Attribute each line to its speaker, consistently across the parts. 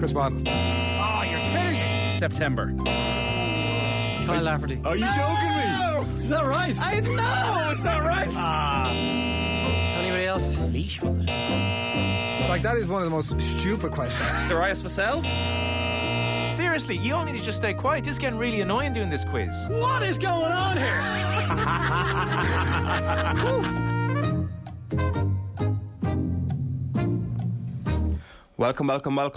Speaker 1: Chris Waddle.
Speaker 2: Oh, you're kidding me. September.
Speaker 3: Kyle Lafferty.
Speaker 1: Are you joking me?
Speaker 3: Is that right?
Speaker 2: I know it's not right.
Speaker 3: Anybody else?
Speaker 2: Leash, was it?
Speaker 1: Like, that is one of the most stupid questions.
Speaker 2: Darius Vassell?
Speaker 4: Seriously, you all need to just stay quiet. This is getting really annoying doing this quiz.
Speaker 3: What is going on here?
Speaker 5: Welcome along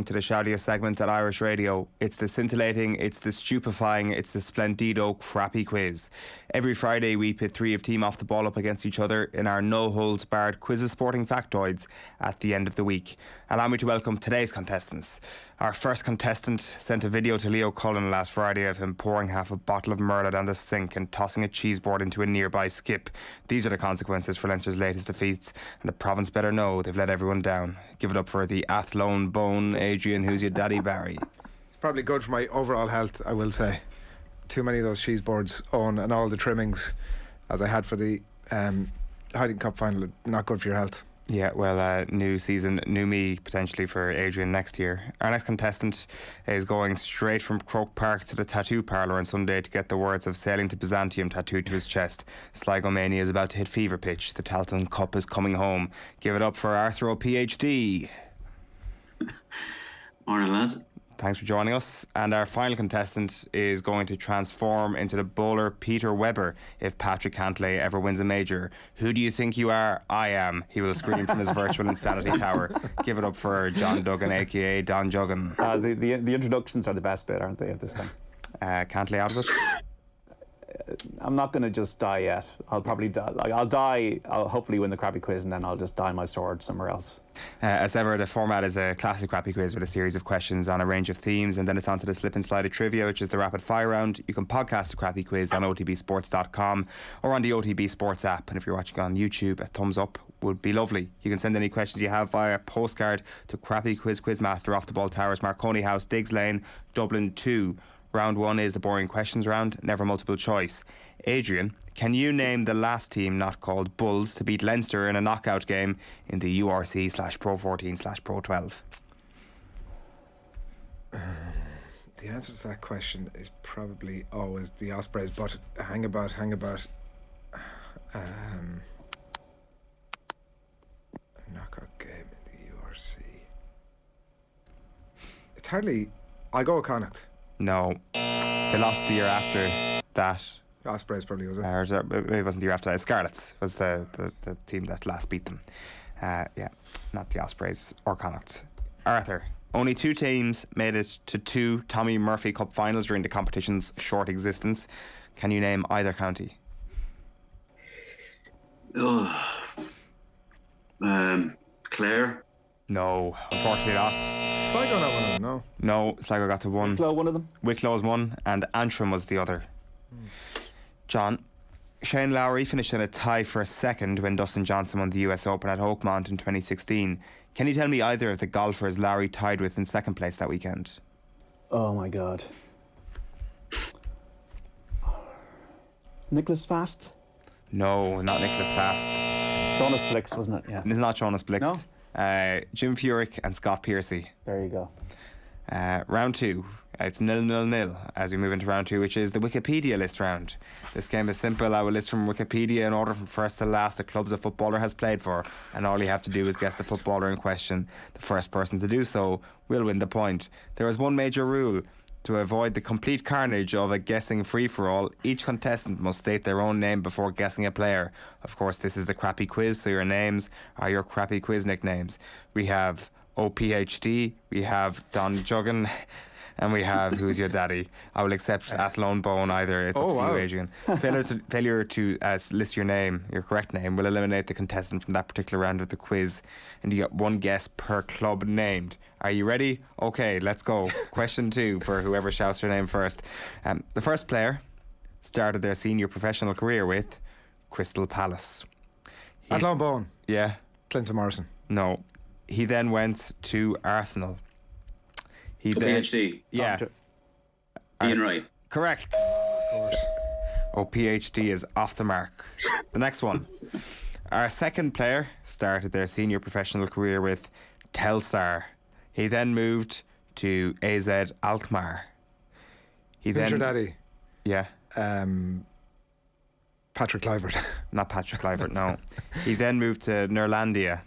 Speaker 5: to the shoutiest segment on Irish radio. It's the scintillating, it's the stupefying, it's the splendido crappy quiz. Every Friday we pit three of Team Off the Ball up against each other in our no-holds-barred quiz of sporting factoids at the end of the week. Allow me to welcome today's contestants. Our first contestant sent a video to Leo Cullen last Friday of him pouring half a bottle of Merlot down the sink and tossing a cheese board into a nearby skip. These are the consequences for Leinster's latest defeats, and the province better know they've let everyone down. Give it up for the Athlone Bone, Adrian, who's your daddy, Barry.
Speaker 1: It's probably good for my overall health, I will say. Too many of those cheese boards on and all the trimmings, as I had for the Hiding Cup final, not good for your health.
Speaker 5: Yeah, well, new season, new me potentially for Adrian next year. Our next contestant is going straight from Croke Park to the tattoo parlour on Sunday to get the words of Sailing to Byzantium tattooed to his chest. Sligo Mania is about to hit fever pitch. The Tailteann Cup is coming home. Give it up for Arthur PhD.
Speaker 6: Morning, lads.
Speaker 5: Thanks for joining us. And our final contestant is going to transform into the bowler Peter Webber if Patrick Cantlay ever wins a major. Who do you think you are? I am. He will scream from his virtual insanity tower. Give it up for John Duggan, aka Don Juggan.
Speaker 7: The introductions are the best bit, aren't they, of this thing?
Speaker 5: Cantlay out of it?
Speaker 7: I'm not going to just die yet. I'll probably die. I'll die. I'll hopefully win the crappy quiz, and then I'll just dye my sword somewhere else.
Speaker 5: As ever, the format is a classic crappy quiz with a series of questions on a range of themes, and then it's on to the slip and slide of trivia, which is the rapid fire round. You can podcast the crappy quiz on OTBSports.com or on the OTB Sports app. And if you're watching on YouTube, a thumbs up would be lovely. You can send any questions you have via postcard to Crappy Quiz Quizmaster, Off the Ball Towers, Marconi House, Diggs Lane, Dublin 2. Round 1 is the boring questions round, never multiple choice. Adrian, can you name the last team not called Bulls to beat Leinster in a knockout game in the URC/Pro 14/Pro 12?
Speaker 1: The answer to that question is probably always the Ospreys, but hang about. A knockout game in the URC. It's hardly... I'll go with Connacht.
Speaker 5: No. They lost the year after that.
Speaker 1: Ospreys probably, was it?
Speaker 5: Maybe it wasn't the year after that. Scarlets was the team that last beat them. Yeah, not the Ospreys or Connacht. Arthur, only two teams made it to two Tommy Murphy Cup finals during the competition's short existence. Can you name either county?
Speaker 6: Clare?
Speaker 5: No, unfortunately not.
Speaker 1: Sligo not one of them, no.
Speaker 5: No, Sligo got to one.
Speaker 7: Wicklow, one of them.
Speaker 5: Wicklow's one, and Antrim was the other. John, Shane Lowry finished in a tie for a second when Dustin Johnson won the US Open at Oakmont in 2016. Can you tell me either of the golfers Lowry tied with in second place that weekend?
Speaker 7: Oh my God. Nicholas Fast?
Speaker 5: No, not Nicholas Fast.
Speaker 7: Jonas Blix, wasn't it? Yeah.
Speaker 5: It's not Jonas Blix.
Speaker 7: No?
Speaker 5: Jim Furyk and Scott Piercy.
Speaker 7: There you go.
Speaker 5: Round 2. It's 0-0-0 as we move into round 2, which is the Wikipedia list round. This game is simple. I will list from Wikipedia in order from first to last the clubs a footballer has played for, and all you have to do is guess the footballer in question. The first person to do so will win the point. There is one major rule. To avoid the complete carnage of a guessing free-for-all, each contestant must state their own name before guessing a player. Of course, this is the crappy quiz, so your names are your crappy quiz nicknames. We have OPHD, we have Don Juggan, and we have Who's Your Daddy. I will accept Athlone Bone either. It's up to you, Adrian. Failure to list your name, your correct name, will eliminate the contestant from that particular round of the quiz, and you get one guess per club named. Are you ready? Okay, let's go. Question 2 for whoever shouts their name first. The first player started their senior professional career with Crystal Palace.
Speaker 1: Athlone Bone.
Speaker 5: Yeah.
Speaker 1: Clinton Morrison.
Speaker 5: No. He then went to Arsenal.
Speaker 6: PhD.
Speaker 5: Yeah.
Speaker 6: Ian Wright.
Speaker 5: Correct. PhD is off the mark. The next one. Our second player started their senior professional career with Telstar. He then moved to AZ Alkmaar.
Speaker 1: Who's your daddy?
Speaker 5: Yeah,
Speaker 1: Patrick Clivert.
Speaker 5: not Patrick Clivert, no. He then moved to Nerlandia.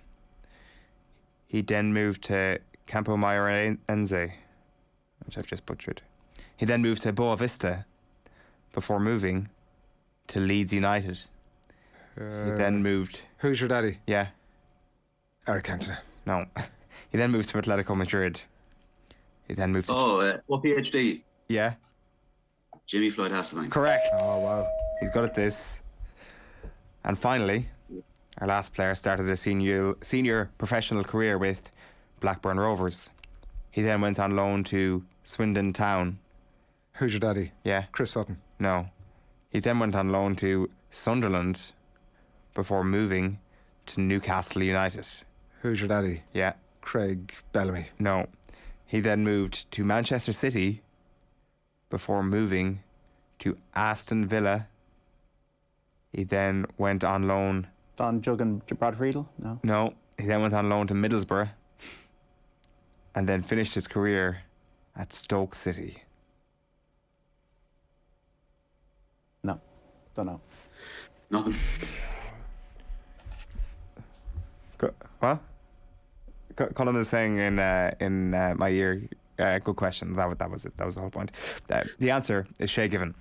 Speaker 5: He then moved to Campo Maiorense, which I've just butchered. He then moved to Boa Vista before moving to Leeds United. He then moved...
Speaker 1: Who's your daddy?
Speaker 5: Yeah,
Speaker 1: Eric Cantona.
Speaker 5: no. He then moved to Atletico Madrid. He then moved to...
Speaker 6: What PhD?
Speaker 5: Yeah,
Speaker 6: Jimmy Floyd Hasselbank.
Speaker 5: correct.
Speaker 1: Oh, wow.
Speaker 5: He's good at this. And finally, our last player started a senior professional career with Blackburn Rovers. He then went on loan to Swindon Town.
Speaker 1: Who's your daddy?
Speaker 5: Yeah,
Speaker 1: Chris Sutton.
Speaker 5: no. He then went on loan to Sunderland before moving to Newcastle United.
Speaker 1: Who's your daddy?
Speaker 5: Yeah,
Speaker 1: Craig Bellamy.
Speaker 5: no. He then moved to Manchester City before moving to Aston Villa. He then went on loan...
Speaker 7: Don Juggan, Brad Friedel? No.
Speaker 5: No, he then went on loan to Middlesbrough and then finished his career at Stoke City.
Speaker 7: No. Don't know.
Speaker 6: Nothing.
Speaker 5: What? Colin is saying in my ear, good question. That was it. That was the whole point. The answer is Shay Given.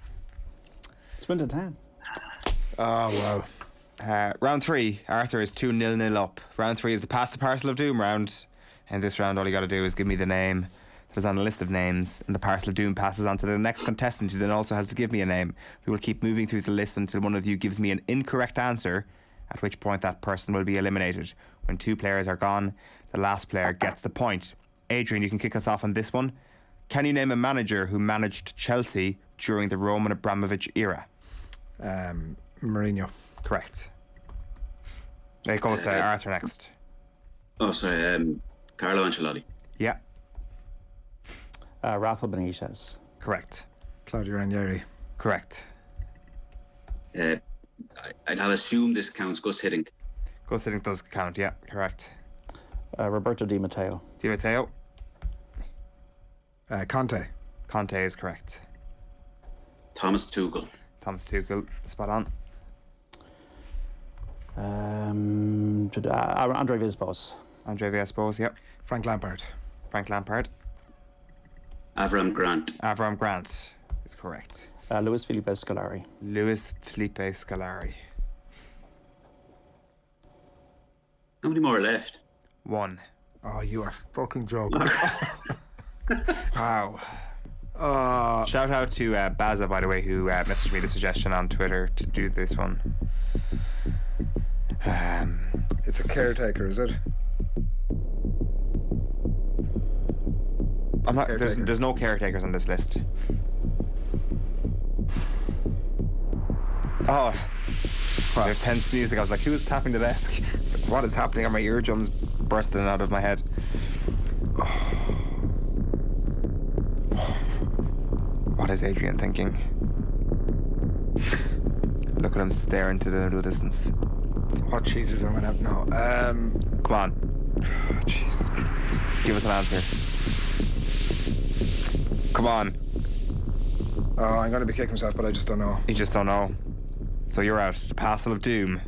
Speaker 7: Swindon Town.
Speaker 1: Oh, wow.
Speaker 5: Round 3, Arthur is 2-0 up. Round 3 is the Pass the Parcel of Doom round. And this round, all you got to do is give me the name that is on the list of names, and the Parcel of Doom passes on to the next contestant, who then also has to give me a name. We will keep moving through the list until one of you gives me an incorrect answer, at which point that person will be eliminated. When 2 players are gone, the last player gets the point. Adrian, you can kick us off on this one. Can you name a manager who managed Chelsea during the Roman Abramovich era?
Speaker 1: Mourinho.
Speaker 5: Correct. It goes to Arthur next.
Speaker 6: Oh, sorry. Carlo Ancelotti.
Speaker 5: Yeah,
Speaker 7: Rafa Benitez.
Speaker 5: correct.
Speaker 1: Claudio Ranieri.
Speaker 5: Correct.
Speaker 6: I'll assume this counts Gus Hiddink.
Speaker 5: Go sitting does count, yeah, correct.
Speaker 7: Roberto Di Matteo.
Speaker 5: Di Matteo.
Speaker 1: Conte.
Speaker 5: Conte is correct.
Speaker 6: Thomas Tuchel.
Speaker 5: Thomas Tuchel, spot on.
Speaker 7: Andre Villas-Boas.
Speaker 5: Andre Villas-Boas, yep.
Speaker 1: Frank Lampard.
Speaker 5: Frank Lampard.
Speaker 6: Avram Grant.
Speaker 5: Avram Grant is correct.
Speaker 7: Luis Felipe Scolari.
Speaker 5: Luis Felipe Scolari.
Speaker 6: How many more are left?
Speaker 5: 1.
Speaker 1: Oh, you are fucking joking.
Speaker 5: Wow.
Speaker 1: Oh,
Speaker 5: Shout out to Baza, by the way, who messaged me the suggestion on Twitter to do this one.
Speaker 1: it's a caretaker, is it?
Speaker 5: I'm not.
Speaker 1: Caretaker.
Speaker 5: There's no caretakers on this list. Oh, there's tense music. I was like, "Who's tapping the desk?" It's like, what is happening? Are my eardrums bursting out of my head? What is Adrian thinking? Look at him staring to the middle distance.
Speaker 1: Oh, Jesus, I'm gonna have no.
Speaker 5: Come on.
Speaker 1: Jesus Christ.
Speaker 5: Give us an answer. Come on.
Speaker 1: Oh, I'm gonna be kicking myself, but I just don't know.
Speaker 5: You just don't know. So you're out. The Parcel of Doom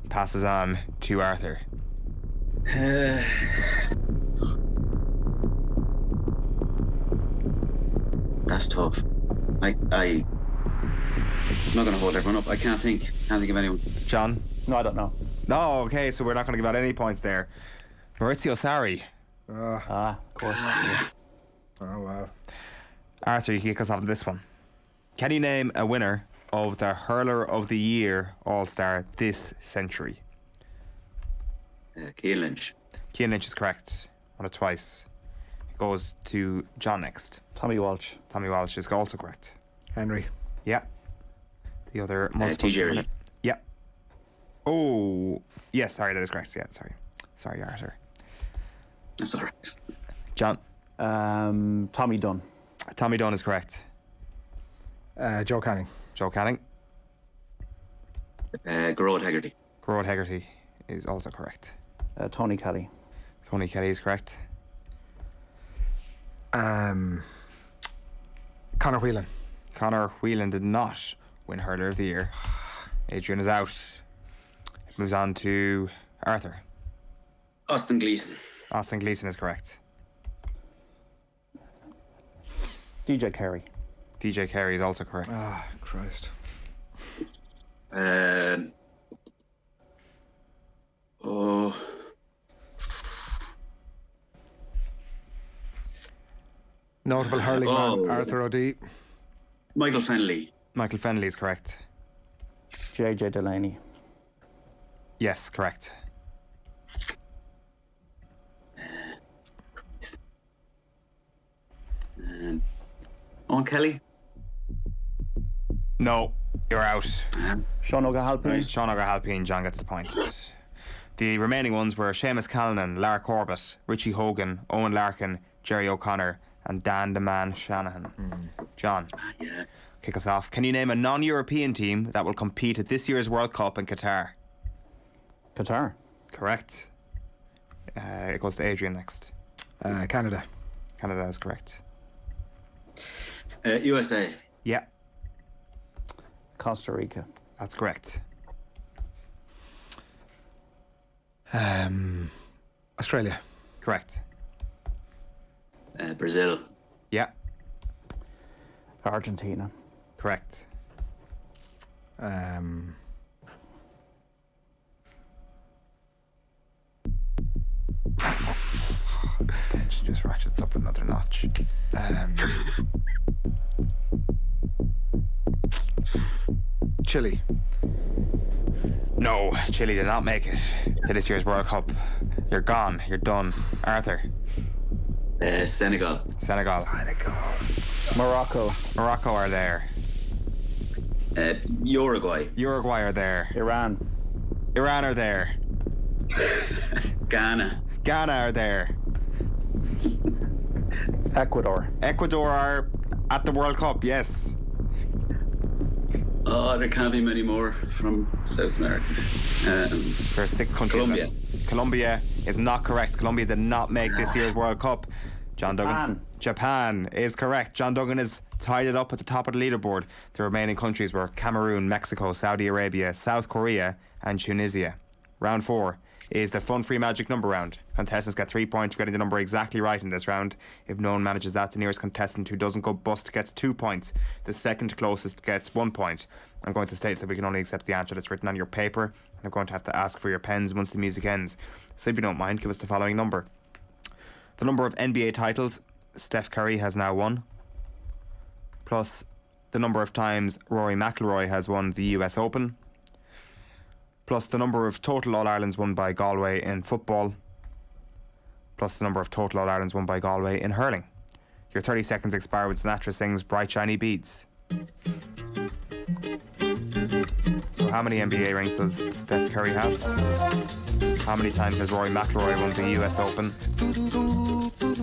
Speaker 5: passes on to Arthur.
Speaker 6: That's tough. I'm not going to hold everyone up. I can't think of anyone.
Speaker 5: John?
Speaker 7: No, I don't know.
Speaker 5: No, okay, so we're not going to give out any points there. Maurizio Sarri.
Speaker 7: Of course.
Speaker 1: Oh, wow.
Speaker 5: Arthur, you can kick us off with this one. Can you name a winner of the Hurler of the Year All-Star this century?
Speaker 6: Keane Lynch.
Speaker 5: Keane Lynch is correct. Won it twice. It goes to John next.
Speaker 7: Tommy Walsh.
Speaker 5: Tommy Walsh is also correct.
Speaker 1: Henry.
Speaker 5: Yeah. The other multiple.
Speaker 6: TJ.
Speaker 5: Yeah. Oh, yes, sorry, that is correct. Yeah, sorry, Arthur.
Speaker 6: That's all right.
Speaker 5: John.
Speaker 7: Tommy Dunn.
Speaker 5: Tommy Dunn is correct.
Speaker 1: Joe Canning.
Speaker 5: Joe Canning.
Speaker 6: Gerard Hegarty.
Speaker 5: Gerard Hegarty is also correct.
Speaker 7: Tony Kelly.
Speaker 5: Tony Kelly is correct.
Speaker 1: Conor Whelan.
Speaker 5: Conor Whelan did not win Hurler of the Year. Adrian is out. It moves on to Arthur.
Speaker 6: Austin Gleeson.
Speaker 5: Austin Gleeson is correct.
Speaker 7: DJ Carey.
Speaker 5: DJ Carey is also correct.
Speaker 1: Ah, Christ.
Speaker 6: Oh,
Speaker 1: Notable hurling man, Arthur O'D.
Speaker 6: Michael Fennelly.
Speaker 5: Michael Fennelly is correct.
Speaker 7: JJ Delaney.
Speaker 5: Yes, correct.
Speaker 6: Owen Kelly.
Speaker 5: No, you're out.
Speaker 7: Sean O'Halpine.
Speaker 5: Sean O'Halpine, John gets the point. The remaining ones were Seamus Callanan, Lara Corbett, Richie Hogan, Owen Larkin, Jerry O'Connor, and Dan the Man Shanahan. John,
Speaker 6: Yeah.
Speaker 5: kick us off. Can you name a non-European team that will compete at this year's World Cup in Qatar?
Speaker 7: Qatar.
Speaker 5: Correct. It goes to Adrian next.
Speaker 1: Canada.
Speaker 5: Canada is correct.
Speaker 6: USA.
Speaker 5: Yeah,
Speaker 7: Costa Rica.
Speaker 5: that's correct.
Speaker 1: Australia.
Speaker 5: Correct.
Speaker 6: Brazil.
Speaker 5: Yeah,
Speaker 7: Argentina.
Speaker 5: correct. Tension just ratchets up another notch.
Speaker 1: Chile.
Speaker 5: No, Chile did not make it to this year's World Cup. You're gone. You're done. Arthur.
Speaker 6: Senegal.
Speaker 5: Senegal.
Speaker 7: Morocco.
Speaker 5: Morocco are there.
Speaker 6: Uruguay.
Speaker 5: Uruguay are there.
Speaker 7: Iran.
Speaker 5: Iran are there.
Speaker 6: Ghana.
Speaker 5: Ghana are there.
Speaker 7: Ecuador.
Speaker 5: Ecuador are at the World Cup, yes.
Speaker 6: Oh, there can't be many more from South America.
Speaker 5: There are 6 countries.
Speaker 6: Colombia.
Speaker 5: Colombia is not correct. Colombia did not make this year's World Cup. John Duggan. Japan is correct. John Duggan has tied it up at the top of the leaderboard. The remaining countries were Cameroon, Mexico, Saudi Arabia, South Korea, and Tunisia. Round 4 is the Fun Free Magic number round. Contestants get 3 points for getting the number exactly right in this round. If no one manages that, the nearest contestant who doesn't go bust gets 2 points. The second closest gets 1 point. I'm going to state that we can only accept the answer that's written on your paper, and I'm going to have to ask for your pens once the music ends. So if you don't mind, give us the following number. The number of NBA titles Steph Curry has now won, plus the number of times Rory McIlroy has won the US Open, plus the number of total All-Irelands won by Galway in football, plus the number of total All-Irelands won by Galway in hurling. Your 30 seconds expire with Sinatra sings Bright Shiny Beads. So how many NBA rings does Steph Curry have? How many times has Rory McIlroy won the US Open?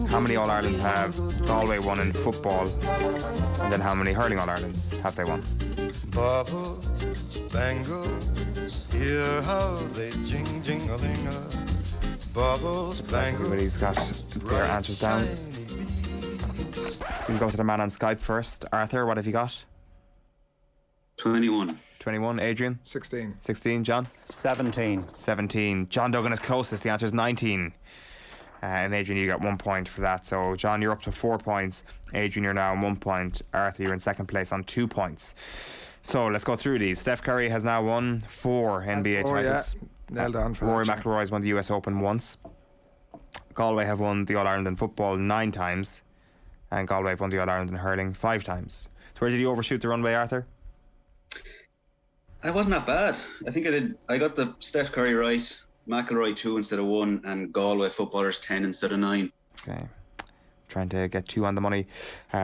Speaker 5: How many All-Irelands have Galway won in football? And then how many hurling All-Irelands have they won?
Speaker 8: Bubbles, bangles, hear how they jing-jing-a-ling. Bubbles, bangles.
Speaker 5: Everybody's got their answers down. We'll go to the man on Skype first. Arthur, what have you got?
Speaker 6: 21.
Speaker 5: 21. Adrian?
Speaker 1: 16.
Speaker 5: 16. John?
Speaker 7: 17.
Speaker 5: 17. John Duggan is closest. The answer is 19. And Adrian, you got 1 point for that. So, John, you're up to 4 points. Adrian, you're now on 1 point. Arthur, you're in second place on 2 points. So, let's go through these. Steph Curry has now won 4 NBA titles.
Speaker 1: Yeah. Nailed on for
Speaker 5: Rory
Speaker 1: that.
Speaker 5: McIlroy has won the US Open once. Galway have won the All-Ireland in football 9 times. And Galway have won the All-Ireland in hurling 5 times. So, where did you overshoot the runway, Arthur?
Speaker 6: I wasn't that bad. I think I did. I got the Steph Curry right, McIlroy 2 instead of 1, and Galway footballers 10 instead of 9.
Speaker 5: Okay. Trying to get 2 on the money.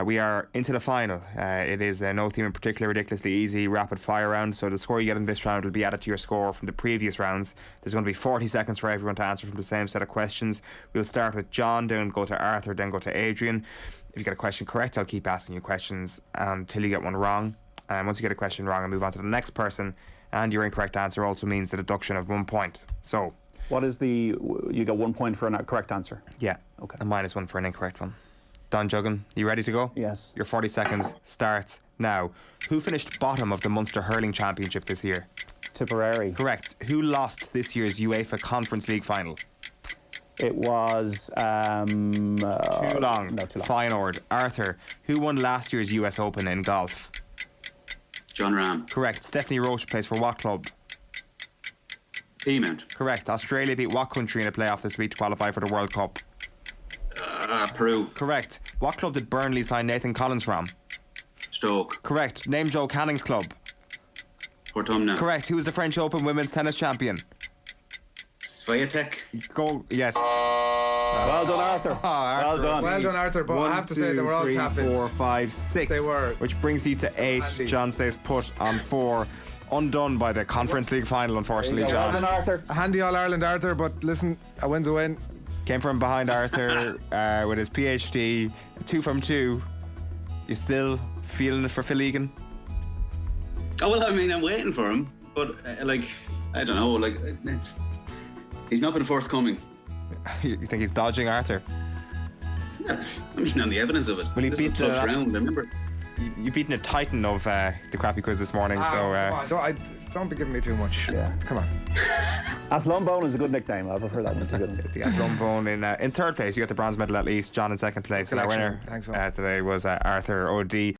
Speaker 5: We are into the final. It is no theme in particular, ridiculously easy, rapid fire round. So the score you get in this round will be added to your score from the previous rounds. There's going to be 40 seconds for everyone to answer from the same set of questions. We'll start with John, then go to Arthur, then go to Adrian. If you get a question correct, I'll keep asking you questions until you get one wrong. And once you get a question wrong, I'll move on to the next person. And your incorrect answer also means the deduction of 1 point. So,
Speaker 7: What is the... You get 1 point for a correct answer?
Speaker 5: yeah.
Speaker 7: Okay.
Speaker 5: And -1 for an incorrect one. Don Juggan, you ready to go?
Speaker 7: Yes.
Speaker 5: Your 40 seconds starts now. Who finished bottom of the Munster Hurling Championship this year?
Speaker 7: Tipperary.
Speaker 5: Correct. Who lost this year's UEFA Conference League final?
Speaker 7: It was
Speaker 5: Too long.
Speaker 7: No, too long.
Speaker 5: Feyenoord. Arthur, who won last year's US Open in golf?
Speaker 6: John Ram.
Speaker 5: Correct. Stephanie Roche plays for what club?
Speaker 6: Peamount.
Speaker 5: Correct. Australia beat what country in a playoff this week to qualify for the World Cup?
Speaker 6: Peru.
Speaker 5: Correct. What club did Burnley sign Nathan Collins from?
Speaker 6: Stoke.
Speaker 5: Correct. Name Joe Canning's club.
Speaker 6: Portumna.
Speaker 5: Correct. Who is the French Open women's tennis champion?
Speaker 6: Swiatek.
Speaker 5: Go. Yes.
Speaker 7: Well done, Arthur. Well done.
Speaker 1: Well done, Arthur. But I have to say they were all tap-ins.
Speaker 5: 4, 5, 6.
Speaker 1: They were.
Speaker 5: Which brings you to 8.
Speaker 1: Handy.
Speaker 5: John stays put on 4. Undone by the Conference League final, unfortunately,
Speaker 7: Well
Speaker 5: John.
Speaker 7: done, Arthur.
Speaker 1: A handy All-Ireland, Arthur, but listen, a win's a win.
Speaker 5: Came from behind Arthur with his PhD. 2 from 2. You still feeling it for Phil Egan?
Speaker 6: Oh, well, I mean, I'm waiting for him. But, I don't know. He's not been forthcoming.
Speaker 5: You think he's dodging Arthur?
Speaker 6: I mean, on the evidence of it.
Speaker 5: Will he
Speaker 6: This
Speaker 5: beat
Speaker 6: is a tough
Speaker 5: the-
Speaker 6: round, remember?
Speaker 5: You've beaten a titan of the crappy quiz this morning, so...
Speaker 1: Come on, don't be giving me too much.
Speaker 7: Yeah.
Speaker 1: Come on.
Speaker 7: Athlone Bone is a good nickname. I prefer that one to good.
Speaker 5: The Athlone Bone in third place. You got the bronze medal at least. John in second place. And our winner
Speaker 1: Thanks, all.
Speaker 5: today was Arthur O'D.